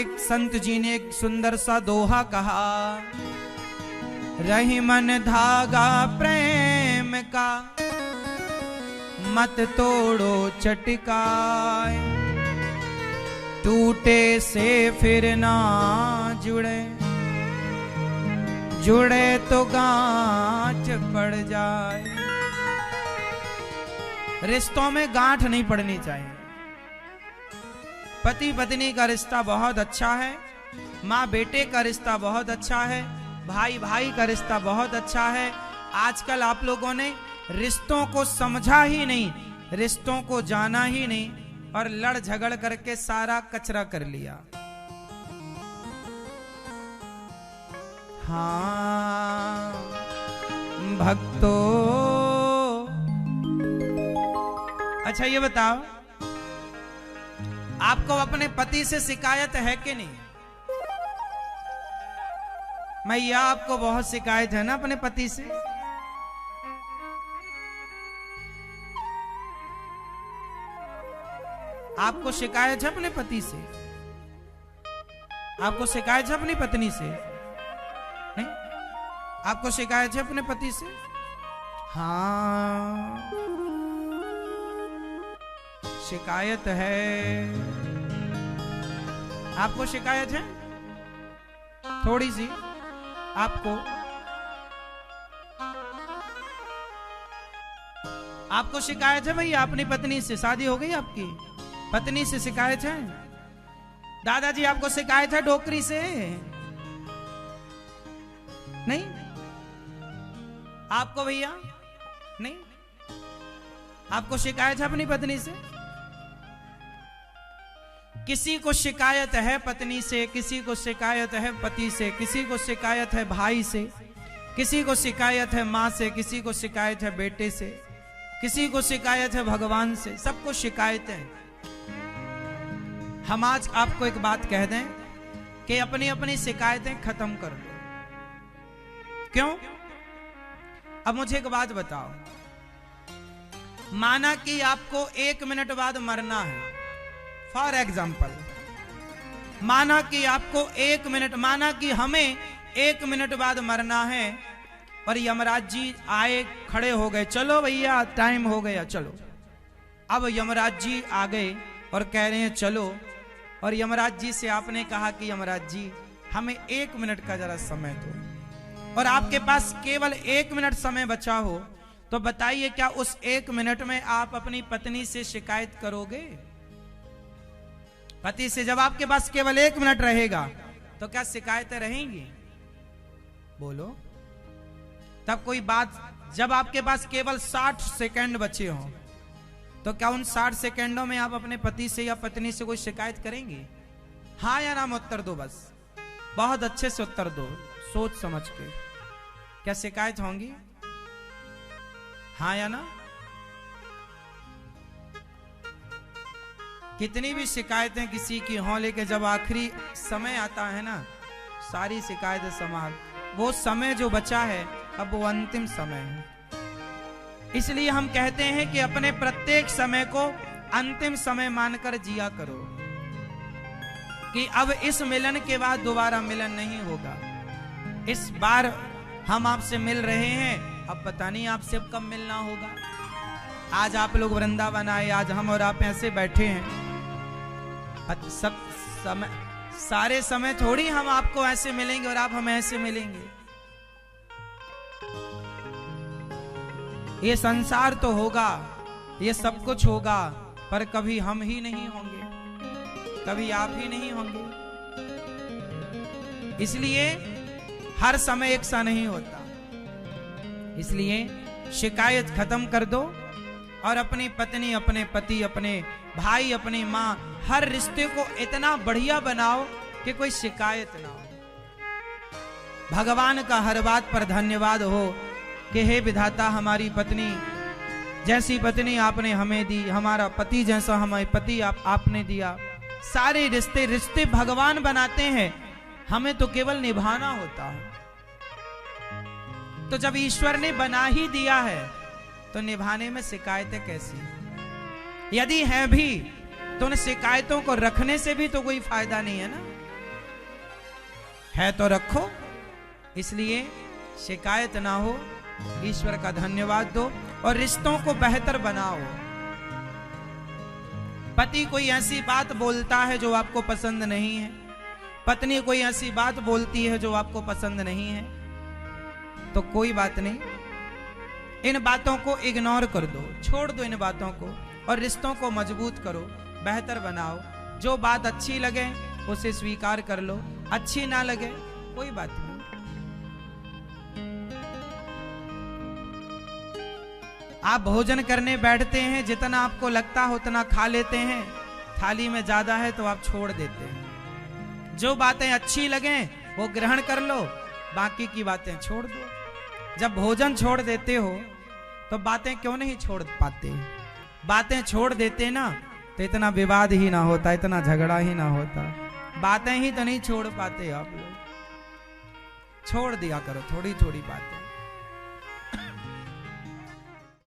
एक संत जी ने एक सुंदर सा दोहा कहा, रही मन धागा प्रेम का, मत तोड़ो चटकाए, टूटे से फिर ना जुड़े, जुड़े तो गांठ पड़ जाए। रिश्तों में गांठ नहीं पड़नी चाहिए। पति पत्नी का रिश्ता बहुत अच्छा है, माँ बेटे का रिश्ता बहुत अच्छा है, भाई भाई का रिश्ता बहुत अच्छा है। आजकल आप लोगों ने रिश्तों को समझा ही नहीं, रिश्तों को जाना ही नहीं, और लड़ झगड़ करके सारा कचरा कर लिया। हाँ भक्तों, अच्छा ये बताओ, आपको अपने पति से शिकायत है कि नहीं? मैया आपको बहुत शिकायत है ना अपने पति से? आपको शिकायत है अपने पति से? आपको शिकायत है अपनी पत्नी से? नहीं? आपको शिकायत है अपने पति से? हाँ शिकायत है। आपको शिकायत है थोड़ी सी? आपको शिकायत है भैया अपनी पत्नी से? शादी हो गई आपकी? पत्नी से शिकायत है? दादाजी आपको शिकायत है डोकरी से? नहीं? आपको भैया नहीं? आपको शिकायत है अपनी पत्नी से? किसी को शिकायत है पत्नी से, किसी को शिकायत है पति से, किसी को शिकायत है भाई से, किसी को शिकायत है माँ से, किसी को शिकायत है बेटे से, किसी को शिकायत है भगवान से। सबको शिकायतें। हम आज आपको एक बात कह दें कि अपनी अपनी शिकायतें खत्म कर दो। क्यों? अब मुझे एक बात बताओ, माना कि आपको 1 मिनट बाद मरना है, फॉर एग्जाम्पल, माना कि आपको 1 मिनट, माना कि हमें 1 मिनट बाद मरना है, और यमराज जी आए, खड़े हो गए, चलो भैया टाइम हो गया चलो। अब यमराज जी आ गए और कह रहे हैं चलो, और यमराज जी से आपने कहा कि यमराज जी हमें 1 मिनट का जरा समय दो, और आपके पास केवल 1 मिनट समय बचा हो, तो बताइए क्या उस 1 मिनट में आप अपनी पत्नी से शिकायत करोगे? पति से जब आपके पास केवल 1 मिनट रहेगा तो क्या शिकायतें रहेंगी? बोलो। तब कोई बात, जब आपके पास केवल 60 सेकंड बचे हों, तो क्या उन 60 सेकंडों में आप अपने पति से या पत्नी से कोई शिकायत करेंगे? हाँ या ना में उत्तर दो, बस बहुत अच्छे से उत्तर दो, सोच समझ के। क्या शिकायत होंगी? हाँ या ना? कितनी भी शिकायतें किसी की हों, लेकिन जब आखिरी समय आता है ना, सारी शिकायतें समाप्त, वो समय जो बचा है अब वो अंतिम समय है। इसलिए हम कहते हैं कि अपने प्रत्येक समय को अंतिम समय मानकर जिया करो, कि अब इस मिलन के बाद दोबारा मिलन नहीं होगा। इस बार हम आपसे मिल रहे हैं, अब पता नहीं आपसे अब कब मिलना होगा। आज आप लोग वृंदावन आए, आज हम और आप ऐसे बैठे हैं, सब समय, सारे समय थोड़ी हम आपको ऐसे मिलेंगे और आप हमें ऐसे मिलेंगे। ये संसार तो होगा, ये सब कुछ होगा, पर कभी हम ही नहीं होंगे, कभी आप ही नहीं होंगे। इसलिए हर समय एक सा नहीं होता। इसलिए शिकायत खत्म कर दो, और अपनी पत्नी, अपने पति, अपने भाई, अपनी माँ, हर रिश्ते को इतना बढ़िया बनाओ कि कोई शिकायत ना हो। भगवान का हर बात पर धन्यवाद हो कि हे विधाता, हमारी पत्नी जैसी पत्नी आपने हमें दी, हमारा पति जैसा हमें पति आपने दिया। सारे रिश्ते रिश्ते भगवान बनाते हैं, हमें तो केवल निभाना होता है। तो जब ईश्वर ने बना ही दिया है तो निभाने में शिकायतें कैसी? यदि हैं भी तो उन शिकायतों को रखने से भी तो कोई फायदा नहीं है ना। है तो रखो। इसलिए शिकायत ना हो, ईश्वर का धन्यवाद दो और रिश्तों को बेहतर बनाओ। पति कोई ऐसी बात बोलता है जो आपको पसंद नहीं है, पत्नी कोई ऐसी बात बोलती है जो आपको पसंद नहीं है, तो कोई बात नहीं, इन बातों को इग्नोर कर दो, छोड़ दो इन बातों को और रिश्तों को मजबूत करो, बेहतर बनाओ। जो बात अच्छी लगे उसे स्वीकार कर लो, अच्छी ना लगे कोई बात नहीं। आप भोजन करने बैठते हैं, जितना आपको लगता है उतना खा लेते हैं, थाली में ज्यादा है तो आप छोड़ देते हैं। जो बातें अच्छी लगे वो ग्रहण कर लो, बाकी की बातें छोड़ दो। जब भोजन छोड़ देते हो तो बातें क्यों नहीं छोड़ पाते? बातें छोड़ देते ना तो इतना विवाद ही ना होता, इतना झगड़ा ही ना होता। बातें ही तो नहीं छोड़ पाते आप लोग। छोड़ दिया करो थोड़ी थोड़ी बातें।